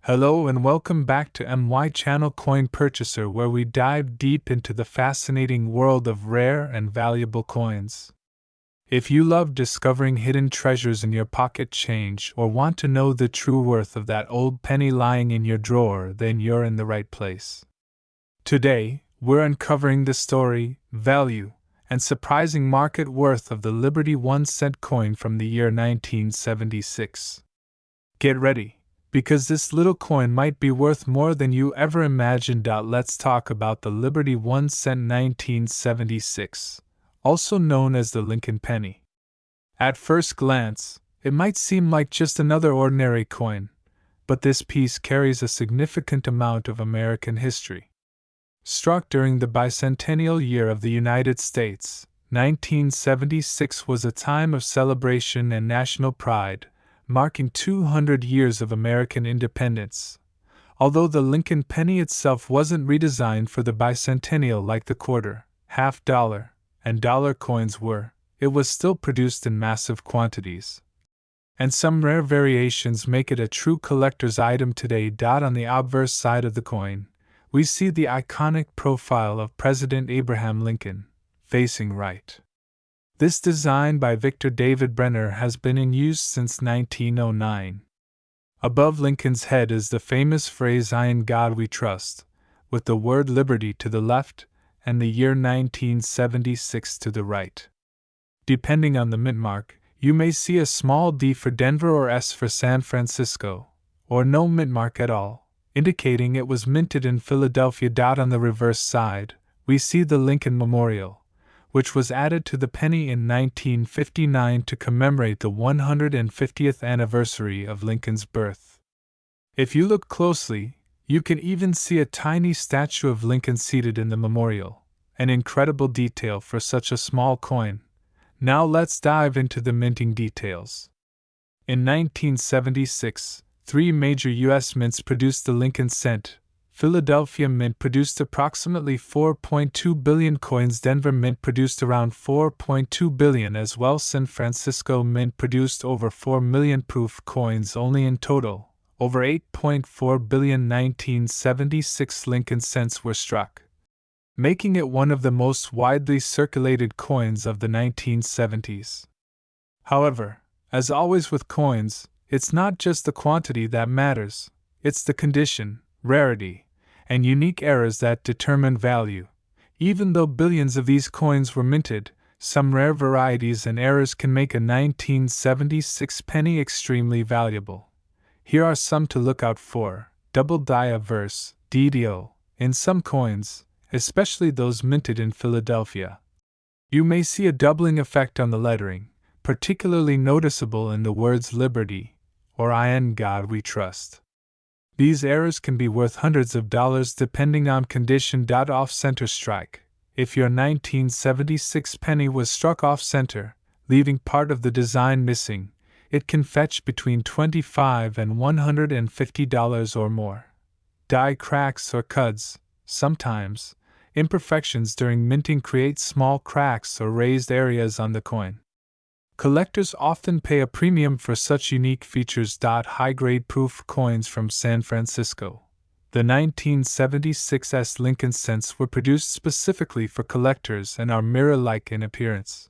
Hello and welcome back to MY Channel Coin Purchaser, where we dive deep into the fascinating world of rare and valuable coins. If you love discovering hidden treasures in your pocket change or want to know the true worth of that old penny lying in your drawer, then you're in the right place. Today, we're uncovering the story, value, and surprising market worth of the Liberty 1-cent coin from the year 1976. Get ready, because this little coin might be worth more than you ever imagined. Let's talk about the Liberty 1-cent 1976, also known as the Lincoln penny. At first glance, it might seem like just another ordinary coin, but this piece carries a significant amount of American history. Struck during the bicentennial year of the United States, 1976 was a time of celebration and national pride, marking 200 years of American independence. Although the Lincoln penny itself wasn't redesigned for the bicentennial like the quarter, half dollar, and dollar coins were, it was still produced in massive quantities. And some rare variations make it a true collector's item today. On the obverse side of the coin, we see the iconic profile of President Abraham Lincoln, facing right. This design by Victor David Brenner has been in use since 1909. Above Lincoln's head is the famous phrase "In God We Trust," with the word liberty to the left and the year 1976 to the right. Depending on the mint mark, you may see a small D for Denver or S for San Francisco, or no mint mark at all, indicating it was minted in Philadelphia. On the reverse side, we see the Lincoln Memorial, which was added to the penny in 1959 to commemorate the 150th anniversary of Lincoln's birth. If you look closely, you can even see a tiny statue of Lincoln seated in the memorial, an incredible detail for such a small coin. Now let's dive into the minting details. In 1976, three major U.S. mints produced the Lincoln cent. Philadelphia Mint produced approximately 4.2 billion coins, Denver Mint produced around 4.2 billion as well. San Francisco Mint produced over 4 million proof coins only. In total, over 8.4 billion 1976 Lincoln cents were struck, making it one of the most widely circulated coins of the 1970s. However, as always with coins, it's not just the quantity that matters, it's the condition, rarity, and unique errors that determine value. Even though billions of these coins were minted, some rare varieties and errors can make a 1976 penny extremely valuable. Here are some to look out for. Double die averse, DDO, in some coins, especially those minted in Philadelphia. You may see a doubling effect on the lettering, particularly noticeable in the words Liberty, or In God We Trust. These errors can be worth hundreds of dollars depending on condition. Off-center strike. If your 1976 penny was struck off-center, leaving part of the design missing, it can fetch between $25 and $150 or more. Die cracks or cuds. Sometimes, imperfections during minting create small cracks or raised areas on the coin. Collectors often pay a premium for such unique features. High-grade proof coins from San Francisco. The 1976 Lincoln cents were produced specifically for collectors and are mirror-like in appearance.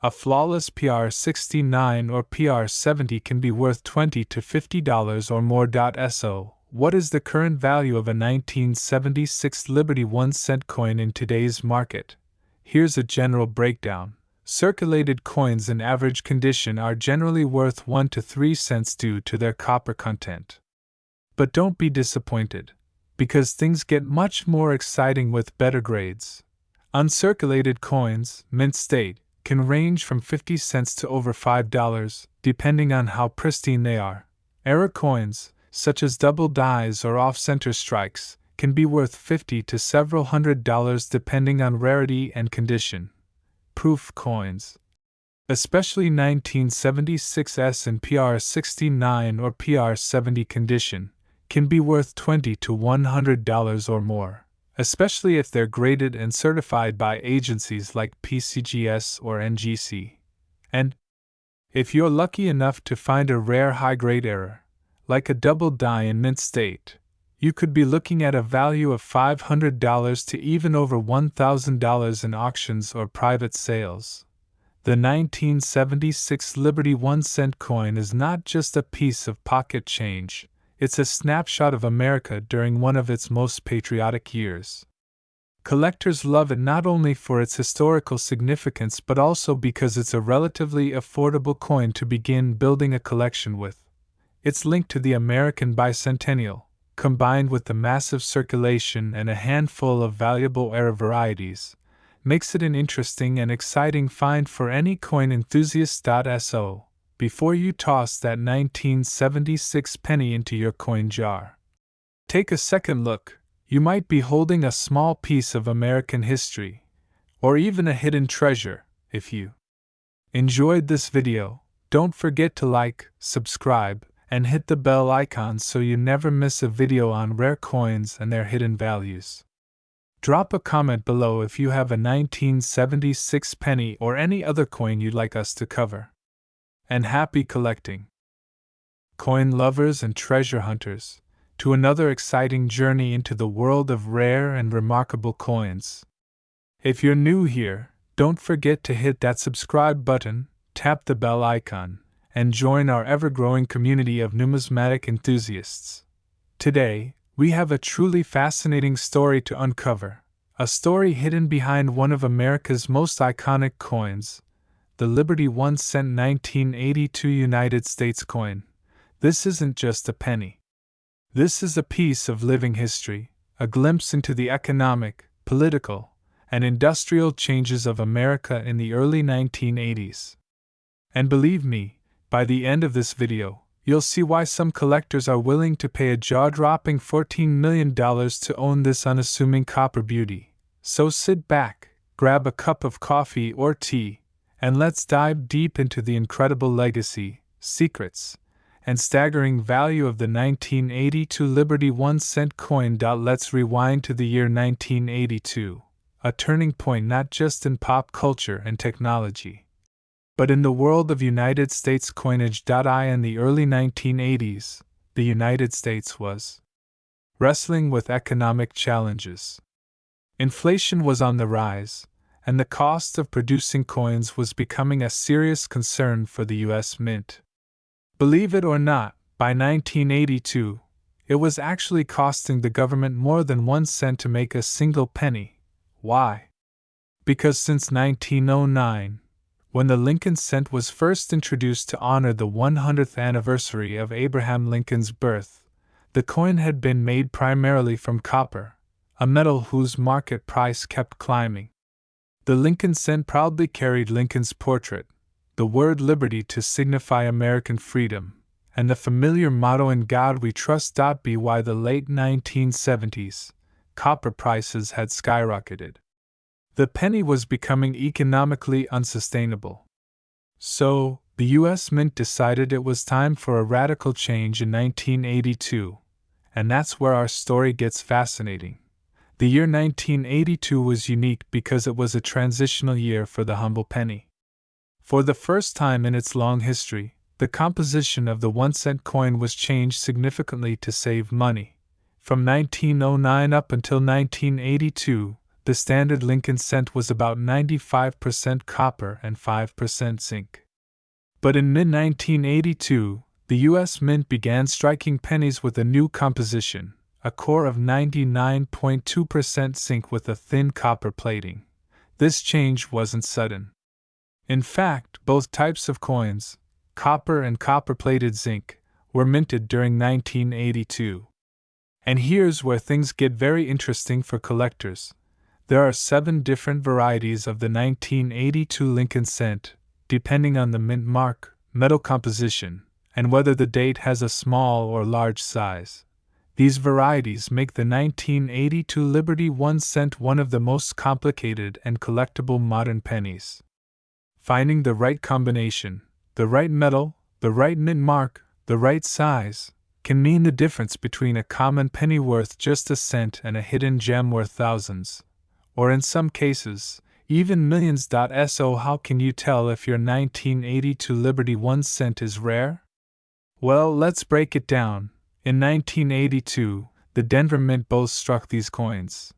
A flawless PR69 or PR70 can be worth $20 to $50 or more. So, what is the current value of a 1976 Liberty 1-cent coin in today's market? Here's a general breakdown. Circulated coins in average condition are generally worth 1 to 3 cents due to their copper content. But don't be disappointed, because things get much more exciting with better grades. Uncirculated coins, mint state, can range from 50 cents to over $5, depending on how pristine they are. Error coins, such as double dies or off-center strikes, can be worth $50 to several $100 depending on rarity and condition. Proof coins, especially 1976 in PR69 or PR70 condition, can be worth $20 to $100 or more, especially if they're graded and certified by agencies like PCGS or NGC. And if you're lucky enough to find a rare high-grade error, like a double die in mint state, you could be looking at a value of $500 to even over $1,000 in auctions or private sales. The 1976 Liberty 1-cent coin is not just a piece of pocket change, it's a snapshot of America during one of its most patriotic years. Collectors love it not only for its historical significance but also because it's a relatively affordable coin to begin building a collection with. Its link to the American bicentennial, combined with the massive circulation and a handful of valuable era varieties, makes it an interesting and exciting find for any coin enthusiast. So, before you toss that 1976 penny into your coin jar, take a second look. You might be holding a small piece of American history, or even a hidden treasure. If you enjoyed this video, don't forget to like, subscribe, and hit the bell icon so you never miss a video on rare coins and their hidden values. Drop a comment below if you have a 1976 penny or any other coin you'd like us to cover. And happy collecting! Coin lovers and treasure hunters, to another exciting journey into the world of rare and remarkable coins. If you're new here, don't forget to hit that subscribe button, tap the bell icon, and join our ever-growing community of numismatic enthusiasts. Today, we have a truly fascinating story to uncover, a story hidden behind one of America's most iconic coins, the Liberty 1-cent 1982 United States coin. This isn't just a penny. This is a piece of living history, a glimpse into the economic, political, and industrial changes of America in the early 1980s. And believe me, by the end of this video, you'll see why some collectors are willing to pay a jaw-dropping $14 million to own this unassuming copper beauty. So sit back, grab a cup of coffee or tea, and let's dive deep into the incredible legacy, secrets, and staggering value of the 1982 Liberty 1-cent coin. Let's rewind to the year 1982, a turning point not just in pop culture and technology, but in the world of United States coinage. In the early 1980s, the United States was wrestling with economic challenges. Inflation was on the rise, and the cost of producing coins was becoming a serious concern for the U.S. Mint. Believe it or not, by 1982, it was actually costing the government more than 1 cent to make a single penny. Why? Because since 1909, when the Lincoln cent was first introduced to honor the 100th anniversary of Abraham Lincoln's birth, the coin had been made primarily from copper, a metal whose market price kept climbing. The Lincoln cent proudly carried Lincoln's portrait, the word liberty to signify American freedom, and the familiar motto "In God We Trust." By the late 1970s, copper prices had skyrocketed. The penny was becoming economically unsustainable. So, the U.S. Mint decided it was time for a radical change in 1982, and that's where our story gets fascinating. The year 1982 was unique because it was a transitional year for the humble penny. For the first time in its long history, the composition of the 1-cent coin was changed significantly to save money. From 1909 up until 1982, the standard Lincoln cent was about 95% copper and 5% zinc. But in mid-1982, the U.S. Mint began striking pennies with a new composition, a core of 99.2% zinc with a thin copper plating. This change wasn't sudden. In fact, both types of coins, copper and copper-plated zinc, were minted during 1982. And here's where things get very interesting for collectors. There are 7 different varieties of the 1982 Lincoln cent, depending on the mint mark, metal composition, and whether the date has a small or large size. These varieties make the 1982 Liberty 1-cent one of the most complicated and collectible modern pennies. Finding the right combination, the right metal, the right mint mark, the right size, can mean the difference between a common penny worth just a cent and a hidden gem worth thousands, or in some cases, even millions. So how can you tell if your 1982 Liberty 1-cent is rare? Well, let's break it down. In 1982, the Denver Mint both struck these coins.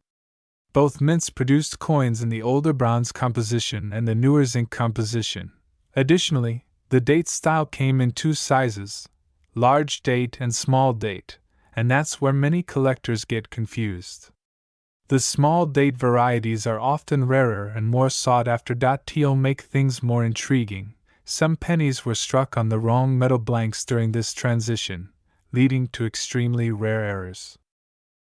Both mints produced coins in the older bronze composition and the newer zinc composition. Additionally, the date style came in two sizes, large date and small date, and that's where many collectors get confused. The small date varieties are often rarer and more sought after. To make things more intriguing, some pennies were struck on the wrong metal blanks during this transition, leading to extremely rare errors.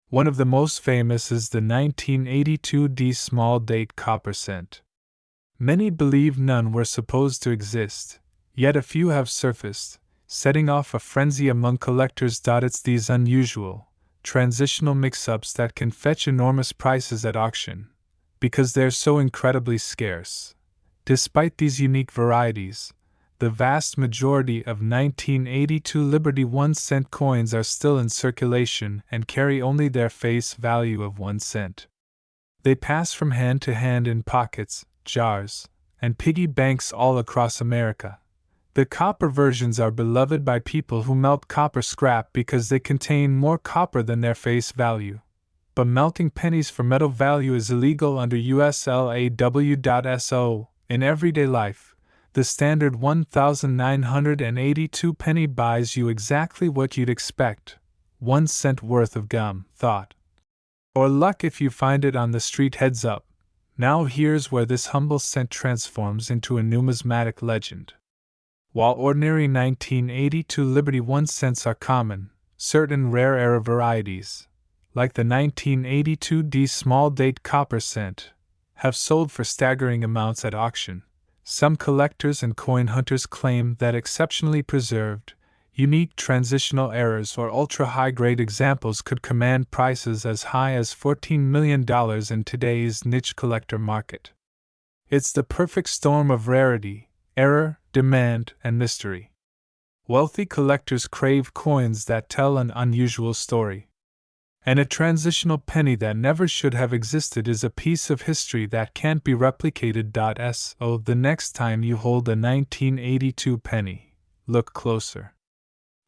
One of the most famous is the 1982 D small date copper cent. Many believe none were supposed to exist, yet a few have surfaced, setting off a frenzy among collectors. It's these unusual, transitional mix-ups that can fetch enormous prices at auction, because they're so incredibly scarce. Despite these unique varieties, the vast majority of 1982 Liberty 1-cent coins are still in circulation and carry only their face value of 1 cent. They pass from hand to hand in pockets, jars, and piggy banks all across America. The copper versions are beloved by people who melt copper scrap because they contain more copper than their face value. But melting pennies for metal value is illegal under USLAW.SO. In everyday life, the standard 1,982 penny buys you exactly what you'd expect: 1 cent worth of gum, thought, or luck if you find it on the street. Heads up. Now here's where this humble cent transforms into a numismatic legend. While ordinary 1982 Liberty 1 cents are common, certain rare era varieties, like the 1982 D small date copper cent, have sold for staggering amounts at auction. Some collectors and coin hunters claim that exceptionally preserved, unique transitional errors or ultra-high-grade examples could command prices as high as $14 million in today's niche collector market. It's the perfect storm of rarity, error, demand, and mystery. Wealthy collectors crave coins that tell an unusual story. And a transitional penny that never should have existed is a piece of history that can't be replicated. So the next time you hold a 1982 penny, look closer.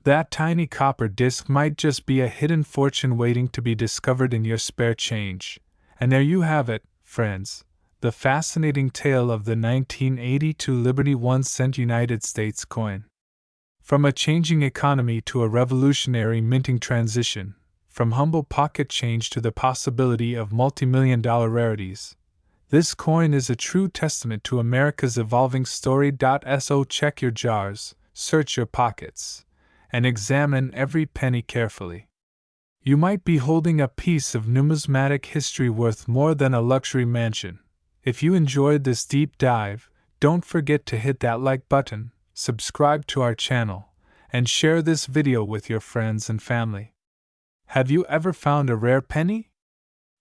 That tiny copper disc might just be a hidden fortune waiting to be discovered in your spare change. And there you have it, friends, the fascinating tale of the 1982 Liberty 1 cent United States coin. From a changing economy to a revolutionary minting transition, from humble pocket change to the possibility of multi-million-dollar rarities, this coin is a true testament to America's evolving story. So check your jars, search your pockets, and examine every penny carefully. You might be holding a piece of numismatic history worth more than a luxury mansion. If you enjoyed this deep dive, don't forget to hit that like button, subscribe to our channel, and share this video with your friends and family. Have you ever found a rare penny?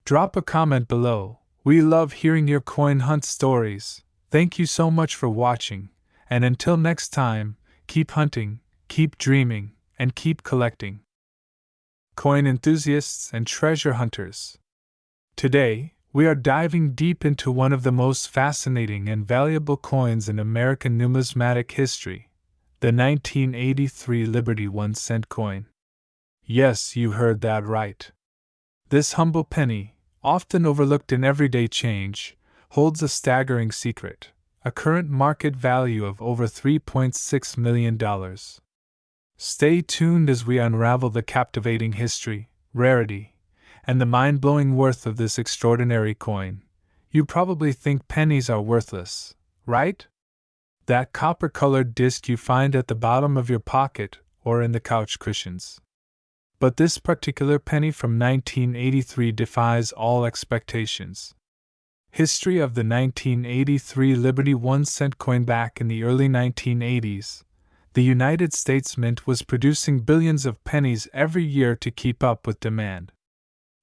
Drop a comment below. We love hearing your coin hunt stories. Thank you so much for watching, and until next time, keep hunting, keep dreaming, and keep collecting. Coin enthusiasts and treasure hunters. Today, we are diving deep into one of the most fascinating and valuable coins in American numismatic history, the 1983 Liberty 1 cent coin. Yes, you heard that right. This humble penny, often overlooked in everyday change, holds a staggering secret: a current market value of over $3.6 million. Stay tuned as we unravel the captivating history, rarity, and the mind-blowing worth of this extraordinary coin. You probably think pennies are worthless, right? That copper-colored disc you find at the bottom of your pocket or in the couch cushions. But this particular penny from 1983 defies all expectations. History of the 1983 Liberty 1 cent coin. Back in the early 1980s, the United States Mint was producing billions of pennies every year to keep up with demand.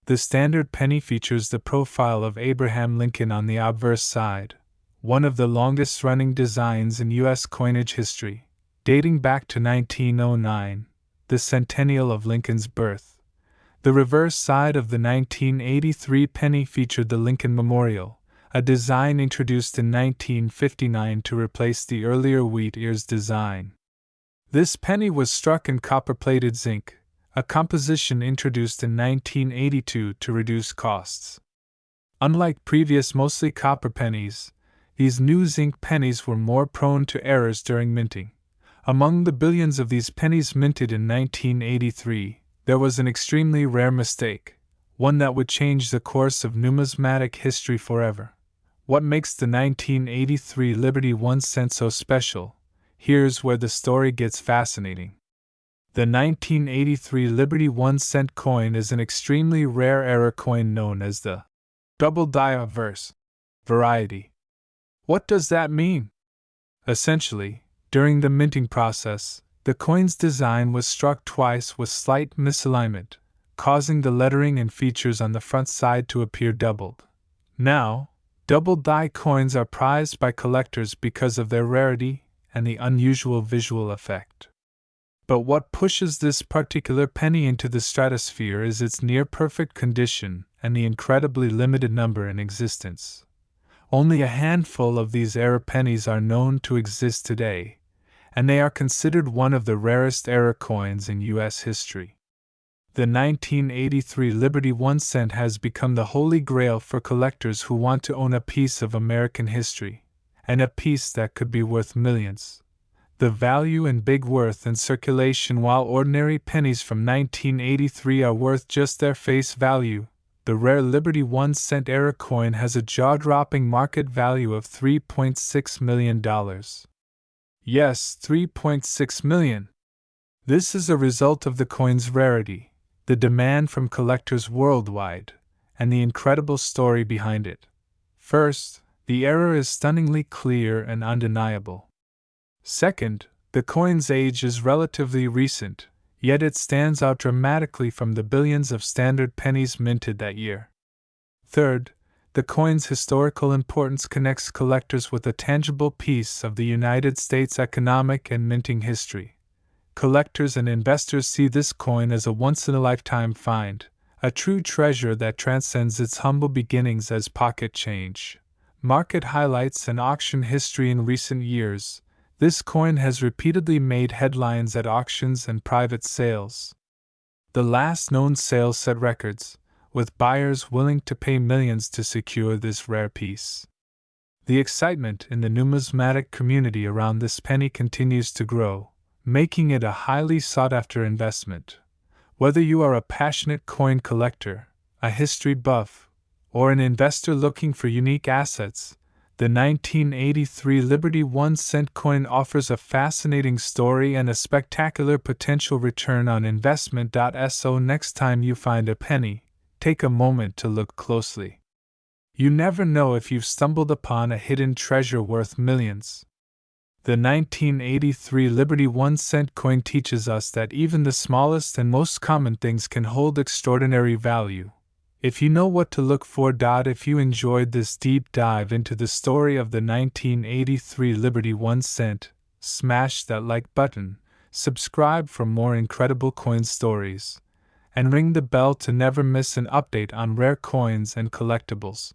The standard penny features the profile of Abraham Lincoln on the obverse side, one of the longest-running designs in U.S. coinage history, dating back to 1909. The centennial of Lincoln's birth. The reverse side of the 1983 penny featured the Lincoln Memorial, a design introduced in 1959 to replace the earlier wheat ears design. This penny was struck in copper-plated zinc, a composition introduced in 1982 to reduce costs. Unlike previous mostly copper pennies, these new zinc pennies were more prone to errors during minting. Among the billions of these pennies minted in 1983, there was an extremely rare mistake, one that would change the course of numismatic history forever. What makes the 1983 Liberty 1 cent so special? Here's where the story gets fascinating. The 1983 Liberty 1 cent coin is an extremely rare error coin known as the double die verse variety. What does that mean? Essentially, during the minting process, the coin's design was struck twice with slight misalignment, causing the lettering and features on the front side to appear doubled. Now, double die coins are prized by collectors because of their rarity and the unusual visual effect. But what pushes this particular penny into the stratosphere is its near-perfect condition and the incredibly limited number in existence. Only a handful of these error pennies are known to exist today, and they are considered one of the rarest error coins in U.S. history. The 1983 Liberty 1 cent has become the holy grail for collectors who want to own a piece of American history, and a piece that could be worth millions. The value and big worth in circulation. While ordinary pennies from 1983 are worth just their face value, the rare Liberty 1 cent error coin has a jaw-dropping market value of $3.6 million. Yes, $3.6 million. This is a result of the coin's rarity, the demand from collectors worldwide, and the incredible story behind it. First, the error is stunningly clear and undeniable. Second, the coin's age is relatively recent, yet it stands out dramatically from the billions of standard pennies minted that year. Third, the coin's historical importance connects collectors with a tangible piece of the United States' economic and minting history. Collectors and investors see this coin as a once-in-a-lifetime find, a true treasure that transcends its humble beginnings as pocket change. Market highlights and auction history. In recent years, this coin has repeatedly made headlines at auctions and private sales. The last known sale set records, with buyers willing to pay millions to secure this rare piece. The excitement in the numismatic community around this penny continues to grow, making it a highly sought-after investment. Whether you are a passionate coin collector, a history buff, or an investor looking for unique assets, the 1983 Liberty 1 cent coin offers a fascinating story and a spectacular potential return on investment. So next time you find a penny, take a moment to look closely. You never know if you've stumbled upon a hidden treasure worth millions. The 1983 Liberty 1 cent coin teaches us that even the smallest and most common things can hold extraordinary value, if you know what to look for. If you enjoyed this deep dive into the story of the 1983 Liberty 1 cent, smash that like button, subscribe for more incredible coin stories, and ring the bell to never miss an update on rare coins and collectibles.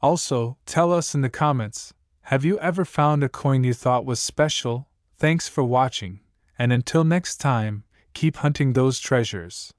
Also, tell us in the comments, have you ever found a coin you thought was special? Thanks for watching, and until next time, keep hunting those treasures.